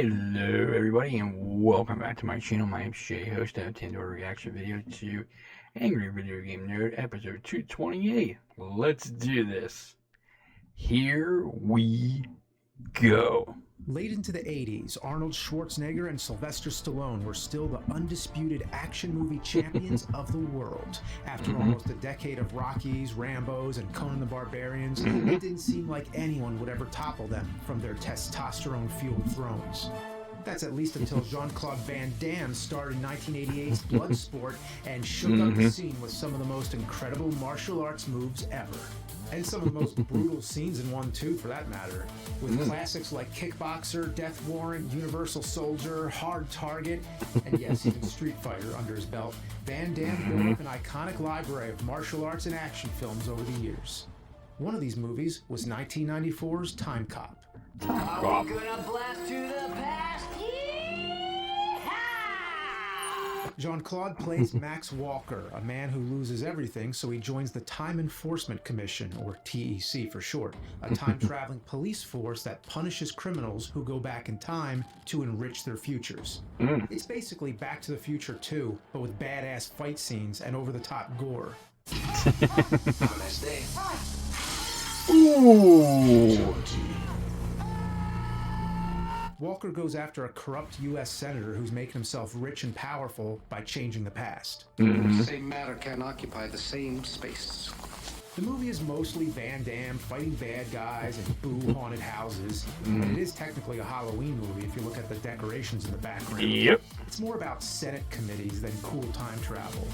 Hello everybody and welcome back to my channel. My name's Jay, host of Nintendo Reaction Video to Angry Video Game Nerd, episode 228. Let's do this. Here we go. Late into the 80s, Arnold Schwarzenegger and Sylvester Stallone were still the undisputed action movie champions of the world. After almost a decade of Rockies, Rambos, and Conan the Barbarians, it didn't seem like anyone would ever topple them from their testosterone-fueled thrones. That's at least until Jean-Claude Van Damme starred in 1988's Bloodsport and shook up the scene with some of the most incredible martial arts moves ever. And some of the most brutal scenes in one too, for that matter. With classics like Kickboxer, Death Warrant, Universal Soldier, Hard Target, and yes, even Street Fighter under his belt, Van Damme built up an iconic library of martial arts and action films over the years. One of these movies was 1994's Timecop. Are we gonna blast to the past? Jean-Claude plays Max Walker, a man who loses everything, so he joins the Time Enforcement Commission, or TEC for short, a time-traveling police force that punishes criminals who go back in time to enrich their futures. It's basically Back to the Future 2, but with badass fight scenes and over-the-top gore. Have a nice day. Ooh. Walker goes after a corrupt U.S. senator who's making himself rich and powerful by changing the past. The same matter can occupy the same space. The movie is mostly Van Damme fighting bad guys and boo-haunted houses, and it is technically a Halloween movie if you look at the decorations in the background. Yep. It's more about Senate committees than cool time travel.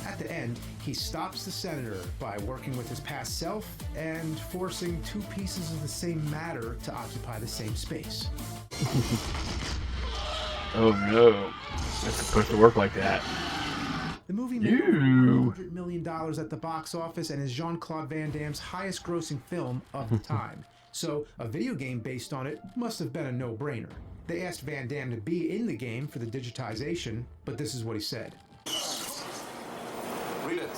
At the end, he stops the senator by working with his past self and forcing two pieces of the same matter to occupy the same space. Oh no. It's supposed to work like that. The movie made over $100 million at the box office and is Jean-Claude Van Damme's highest grossing film of the time. So a video game based on it must have been a no-brainer. They asked Van Damme to be in the game for the digitization, but this is what he said. Read it.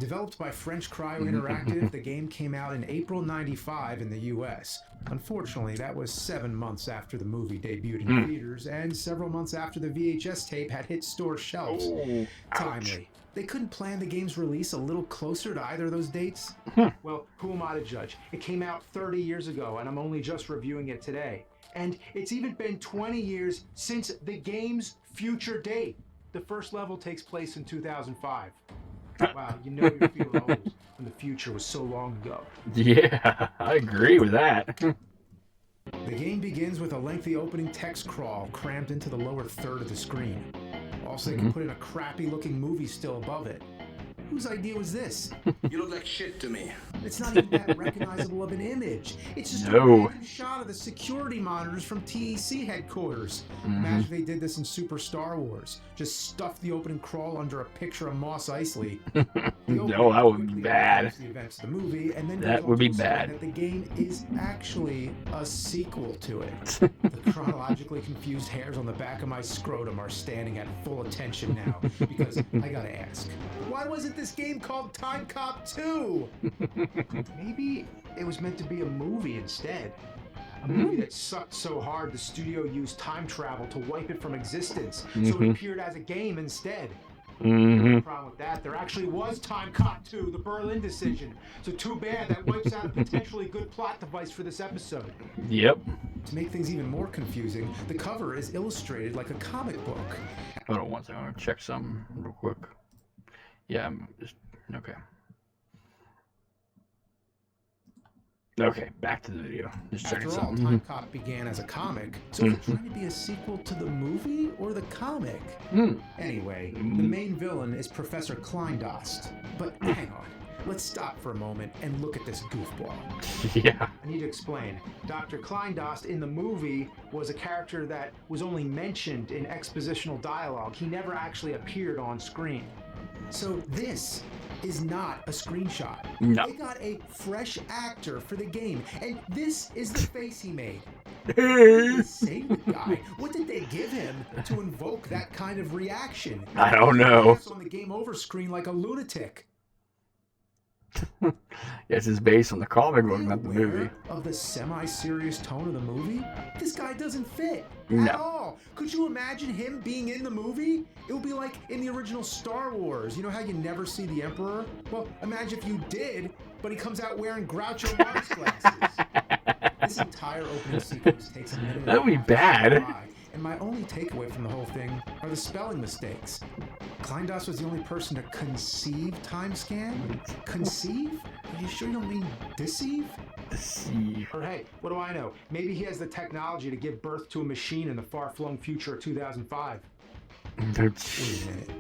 Developed by French Cryo Interactive, the game came out in April '95 in the US. Unfortunately, that was 7 months after the movie debuted in theaters and several months after the VHS tape had hit store shelves. Timely. They couldn't plan the game's release a little closer to either of those dates? Well, who am I to judge? It came out 30 years ago, and I'm only just reviewing it today. And it's even been 20 years since the game's future date. The first level takes place in 2005. Wow, you know you're feeling old when the future was so long ago. Yeah, I agree with that. The game begins with a lengthy opening text crawl crammed into the lower third of the screen. Also, they can put in a crappy-looking movie still above it. Whose idea was this? You look like shit to me. It's not even that recognizable of an image. It's just a No. random shot of the security monitors from TEC headquarters. Imagine if they did this in Super Star Wars. Just stuff the opening crawl under a picture of Mos Eisley. No, that would be bad. The events of the movie, and then That goes would on be to say bad. That the game is actually a sequel to it. The chronologically confused hairs on the back of my scrotum are standing at full attention now because I gotta ask, why wasn't this game called Timecop 2? Maybe it was meant to be a movie instead. A movie that sucked so hard the studio used time travel to wipe it from existence, so it appeared as a game instead. The problem with that, there actually was Timecop 2, the Berlin decision. So too bad that wipes out a potentially good plot device for this episode. Yep. To make things even more confusing, the cover is illustrated like a comic book. Hold on one second, I'm gonna check something real quick. Yeah, I'm just okay. Okay, back to the video. Just checking After all, something. Timecop began as a comic, so is it trying to be a sequel to the movie or the comic? Anyway, the main villain is Professor Kleindost. But hang on, let's stop for a moment and look at this goofball. Yeah. I need to explain. Dr. Kleindost in the movie was a character that was only mentioned in expositional dialogue. He never actually appeared on screen. So this is not a screenshot. No. They got a fresh actor for the game, and this is the face he made. Say the guy, what did they give him to invoke that kind of reaction? I don't know. On the game over screen like a lunatic. Yes, it's based on the comic book, not the Aware movie. of the semi-serious tone of the movie? This guy doesn't fit No. at all. Could you imagine him being in the movie? It would be like in the original Star Wars. You know how you never see the Emperor? Well, imagine if you did, but he comes out wearing Groucho Marx glasses. This entire opening sequence takes a minute. That would be bad. And my only takeaway from the whole thing are the spelling mistakes. Kleindos was the only person to conceive Timescan? Conceive? Are you sure you don't mean deceive? Deceive. Or hey, what do I know? Maybe he has the technology to give birth to a machine in the far-flung future of 2005. Wait a minute.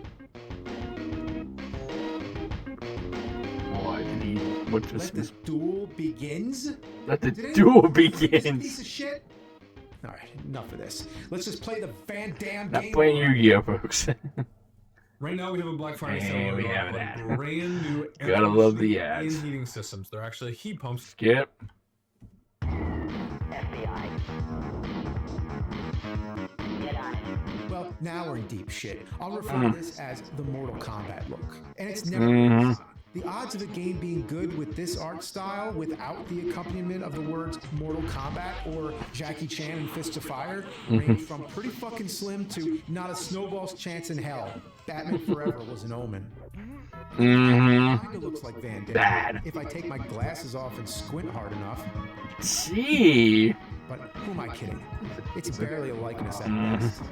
What's Let the duel begins? Let the Did anyone duel think this begins. Piece of shit? All right, enough of this. Let's just play the Van Damme Not game. playing Yu-Gi-Oh, folks. Right now we have a Black Friday sale And we going have on that. brand new Gotta love the ads. and heating systems. They're actually heat pumps. Skip. Well, now we're in deep shit. I'll refer to this as the Mortal Kombat look. And it's never Mhm. The odds of a game being good with this art style without the accompaniment of the words Mortal Kombat or Jackie Chan and Fists of Fire range from pretty fucking slim to not a snowball's chance in hell. Batman Forever was an omen. Kinda looks like Van Damme. Bad. If I take my glasses off and squint hard enough. See. But who am I kidding? It's barely a likeness at best.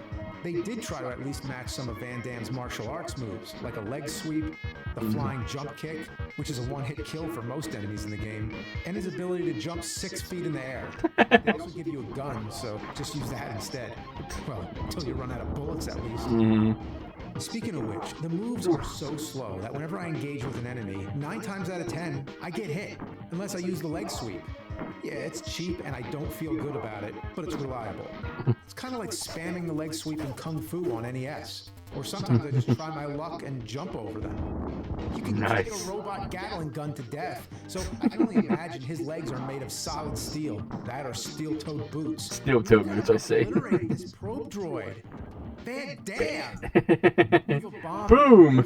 They did try to at least match some of Van Damme's martial arts moves, like a leg sweep, the flying jump kick, which is a one-hit kill for most enemies in the game, and his ability to jump 6 feet in the air. They also give you a gun, so just use that instead. Well, until you run out of bullets at least. Speaking of which, the moves are so slow that whenever I engage with an enemy, 9 times out of 10, I get hit, unless I use the leg sweep. Yeah, it's cheap and I don't feel good about it, but it's reliable. It's kind of like spamming the leg sweep in Kung Fu on NES. Or sometimes I just try my luck and jump over them. You can Nice. kick a robot Gatling gun to death, so I can only imagine his legs are made of solid steel. That or steel-toed boots. Steel-toed boots, I say. Obliterated this probe droid. Van Damn! Boom!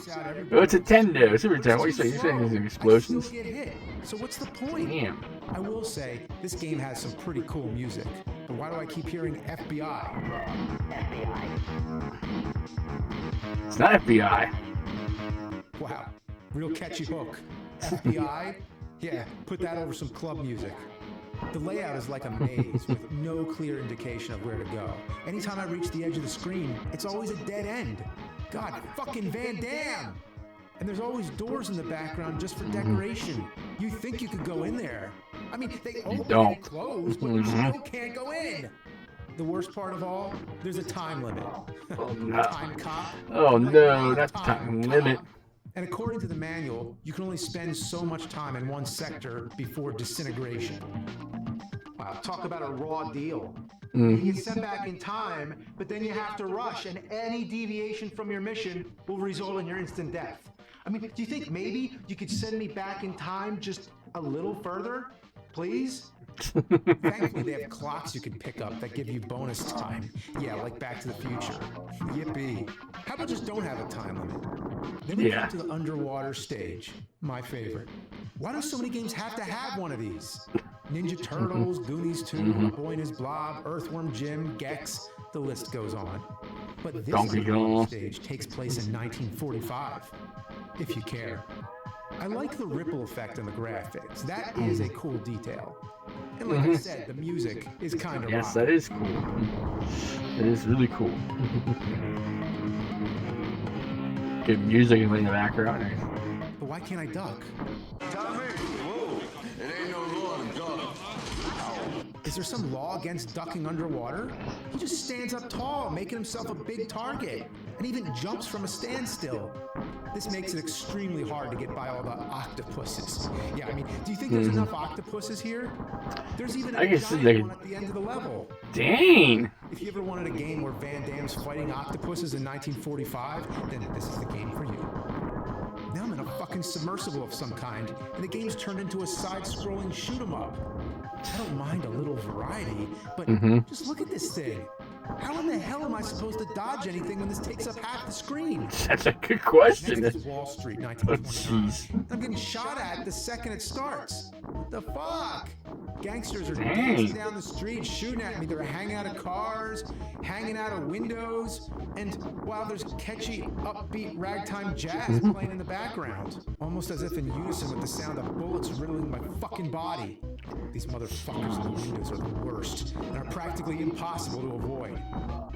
Oh, it's a Tendo. Super Tendo. What are you saying? You're saying there's I explosions? still get hit. So what's the point? Damn. I will say, this game has some pretty cool music. But why do I keep hearing FBI? It's not FBI. Wow, real catchy hook. FBI? Yeah, put that over some club music. The layout is like a maze with no clear indication of where to go. Anytime I reach the edge of the screen, it's always a dead end. God fucking Van Damme! And there's always doors in the background just for decoration. You think you could go in there. I mean, they open don't. and close, but you still can't go in. The worst part of all, there's a time limit. Oh, no. Time cop. Oh, no. That's time limit. And according to the manual, you can only spend so much time in one sector before disintegration. Wow, talk about a raw deal. You get sent back in time, but then you have to rush, and any deviation from your mission will result in your instant death. I mean, do you think maybe you could send me back in time just a little further? Please? Thankfully, they have clocks you can pick up that give you bonus time. Yeah, like Back to the Future. Yippee. How about just don't have a time limit? Then we Yeah. come to the underwater stage. My favorite. Why do so many games have to have one of these? Ninja Turtles, Goonies 2, Boy and His Blob, Earthworm Jim, Gex, the list goes on. But this Donkey underwater Kong. stage takes place in 1945, if you care. I like the ripple effect on the graphics. That is a cool detail. And like I said, the music is kind of Yes, that is cool. It is really cool. Good music in the background. But why can't I duck? Tommy, whoa, it ain't no law to duck. Is there some law against ducking underwater? He just stands up tall, making himself a big target, and even jumps from a standstill. This makes it extremely hard to get by all the octopuses. Yeah, I mean, do you think there's enough octopuses here? There's even I a can see giant they- one at the end of the level. Dang! If you ever wanted a game where Van Damme's fighting octopuses in 1945, then this is the game for you. Now I'm in a fucking submersible of some kind, and the game's turned into a side-scrolling shoot 'em up. I don't mind a little variety, but just look at this thing. How in the hell am I supposed to dodge anything when this takes up half the screen? That's a good question. Next is Wall Street, Oh, 1929. jeez. I'm getting shot at the second it starts. What the fuck? Gangsters are Dang. dancing down the street, shooting at me. They're hanging out of cars, hanging out of windows, and while there's catchy, upbeat ragtime jazz playing in the background, almost as if in unison with the sound of bullets riddling my fucking body. These motherfuckers in the windows are the worst and are practically impossible to avoid.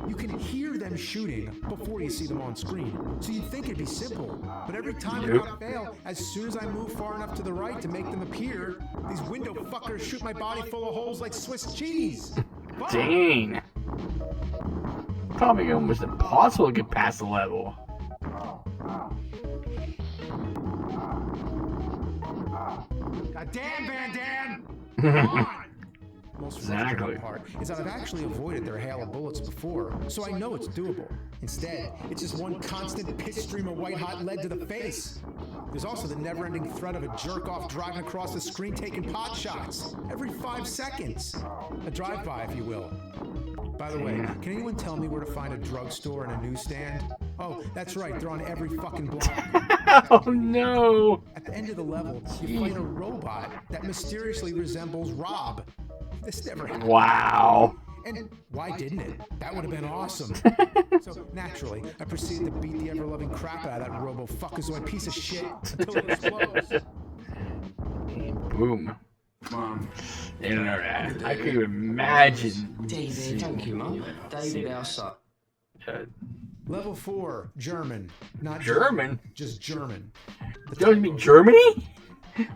You can hear them shooting before you see them on screen, so you'd think it'd be simple. But every time Nope. I fail, as soon as I move far enough to the right to make them appear, these window fuckers shoot my body full of holes like Swiss cheese. Fuck. Dang. Probably almost impossible to get past the level. God damn, Van Damme! Come on! Most Exactly. frustrating part is that I've actually avoided their hail of bullets before, so I know it's doable. Instead, it's just one constant piss stream of white-hot lead to the face. There's also the never-ending threat of a jerk-off driving across the screen taking pot shots every 5 seconds. A drive-by, if you will. By the way, can anyone tell me where to find a drugstore and a newsstand? Oh, that's right, they're on every fucking block. Oh no! At the end of the level, you fight a robot that mysteriously resembles Rob. This never happened. Wow. And why didn't it? That would have been awesome. So naturally, I proceeded to beat the ever-loving crap out of that robo-fuckazoid piece of shit until it explodes. Boom. Mom. Internet. I could imagine. David, thank you, Mum. David, our son. Level 4, German. Not German? just German. The Don't you mean Germany?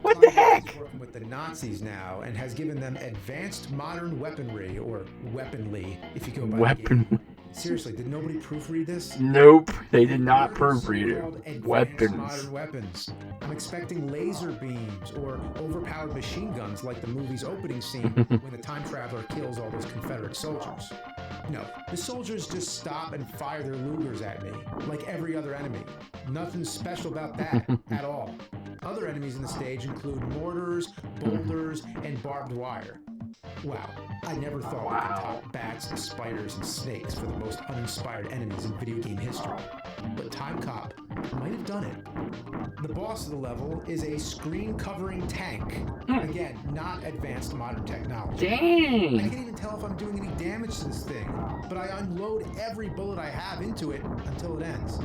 What the Timecop is heck? working with the Nazis now and has given them advanced modern weaponry, or weaponly, if you go by the Weapon. game. Seriously, did nobody proofread this? Nope, they did not proofread Called it. advanced Weapons. Modern weapons. I'm expecting laser beams or overpowered machine guns like the movie's opening scene when the time traveler kills all those Confederate soldiers. No, the soldiers just stop and fire their Lugers at me, like every other enemy. Nothing special about that at all. Other enemies in the stage include mortars, boulders, and barbed wire. Wow, I never thought we could top bats, spiders, and snakes for the most uninspired enemies in video game history. But Timecop might have done it. The boss of the level is a screen-covering tank. Again, not advanced modern technology. I Dang. can't even tell if I'm doing any damage to this thing, but I unload every bullet I have into it until it ends. The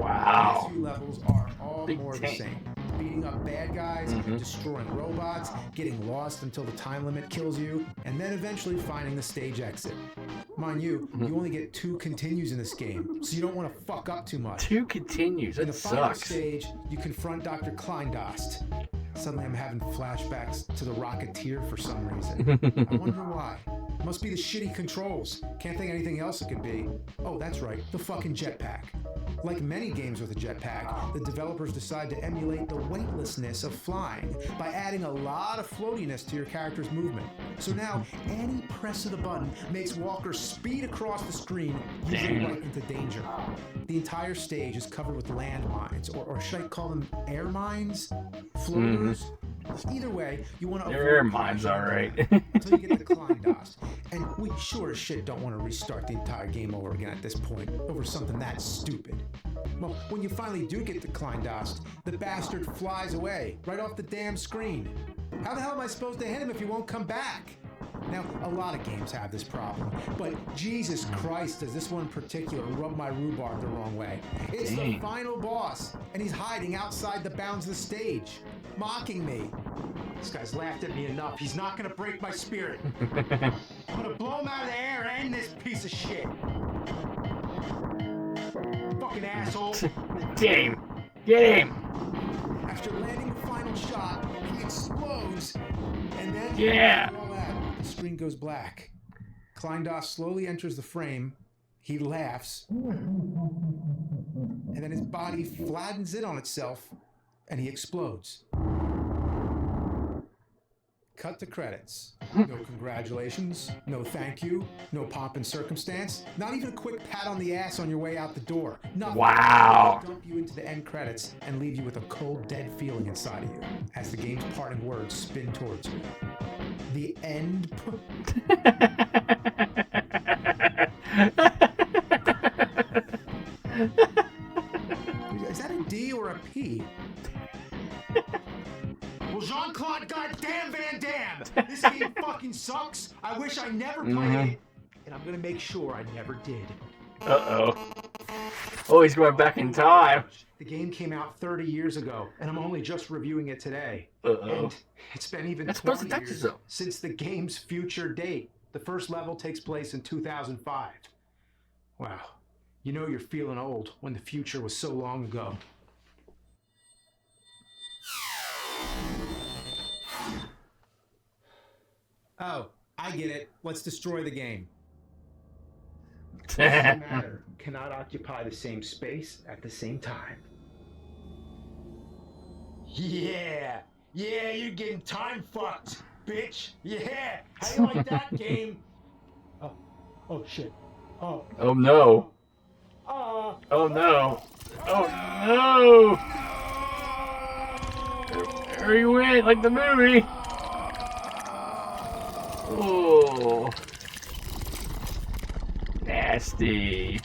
Wow. next few levels are all Big more of tank. the same. Beating up bad guys, destroying robots, getting lost until the time limit kills you, and then eventually finding the stage exit. Mind you, you only get 2 continues in this game, so you don't want to fuck up too much. 2 continues. In That the final sucks. stage, you confront Dr. Kleindost. Suddenly I'm having flashbacks to the Rocketeer for some reason. I wonder why. Must be the shitty controls. Can't think anything else it could be. Oh, that's right, the fucking jetpack. Like many games with a jetpack, the developers decide to emulate the weightlessness of flying by adding a lot of floatiness to your character's movement. So now, any press of the button makes Walker speed across the screen, usually right into danger. The entire stage is covered with landmines, or should I call them air mines? Floaters? Either way, you want to avoid Your mind's alright. until you get the Kleindost. And we sure as shit don't want to restart the entire game over again at this point over something that stupid. Well, when you finally do get the Kleindost, the bastard flies away right off the damn screen. How the hell am I supposed to hit him if he won't come back? Now, a lot of games have this problem, but Jesus Christ, does this one in particular rub my rhubarb the wrong way. It's the Dang. final boss, and he's hiding outside the bounds of the stage, mocking me. This guy's laughed at me enough. He's not gonna break my spirit. I'm gonna blow him out of the air and this piece of shit. Fucking asshole. Get him. Get him. After landing the final shot, he explodes, and then Yeah. all that, the screen goes black. Kleindost slowly enters the frame. He laughs, and then his body flattens in on itself, and he explodes. Cut to credits. No congratulations, no thank you, no pomp and circumstance, not even a quick pat on the ass on your way out the door. Nothing. Wow. They dump you into the end credits and leave you with a cold, dead feeling inside of you as the game's parting words spin towards you. The end. Is that a D or a P? Well, Jean-Claude goddamn Van Damme! This game fucking sucks. I wish I never played it. And I'm gonna make sure I never did. Uh-oh. Oh, he's going back in time. The game came out 30 years ago, and I'm only just reviewing it today. Uh-oh. And it's been even That's supposed 20 to touch years yourself. since the game's future date. The first level takes place in 2005. Wow. You know you're feeling old when the future was so long ago. Oh, I get it. Let's destroy the game. Doesn't matter. Cannot occupy the same space at the same time. Yeah! Yeah, you're getting time fucked, bitch! Yeah! How you like that game? Oh shit. Oh. Oh no. Oh. Oh no. Oh no. There he went, like the movie. Oh. Nasty.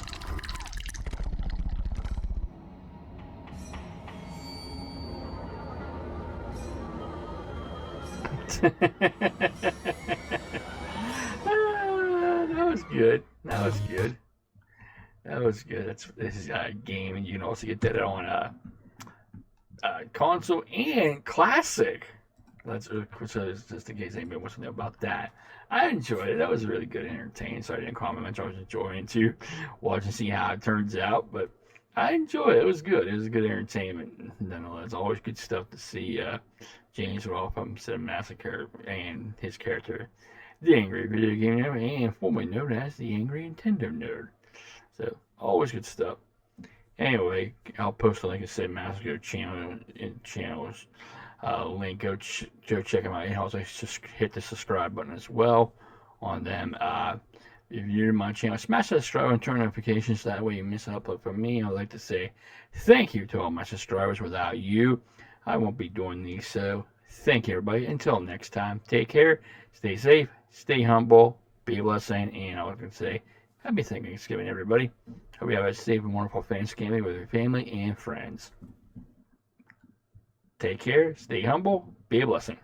That was good. That was good. That was good. This is a game, and you can also get that on console and classic. So just in case anybody wants to know about that. I enjoyed it. That was really good entertaining. So I didn't comment. I was enjoying to watch and see how it turns out. But I enjoyed it. It was good. It was good entertainment. Nonetheless, always good stuff to see James Rolfe from Cinemassacre and his character, the Angry Video Game Nerd, and formerly known as the Angry Nintendo Nerd. So always good stuff. Anyway, I'll post a link to Cinemassacre channels link. Go check them out. And also just hit the subscribe button as well on them. If you're new to my channel, smash that subscribe and turn notifications. That way you miss an upload from me. I'd like to say thank you to all my subscribers. Without you, I won't be doing these. So thank you, everybody. Until next time, take care, stay safe, stay humble, be a blessing, and I was going to say happy Thanksgiving, everybody. Hope you have a safe and wonderful Thanksgiving with your family and friends. Take care, stay humble, be a blessing.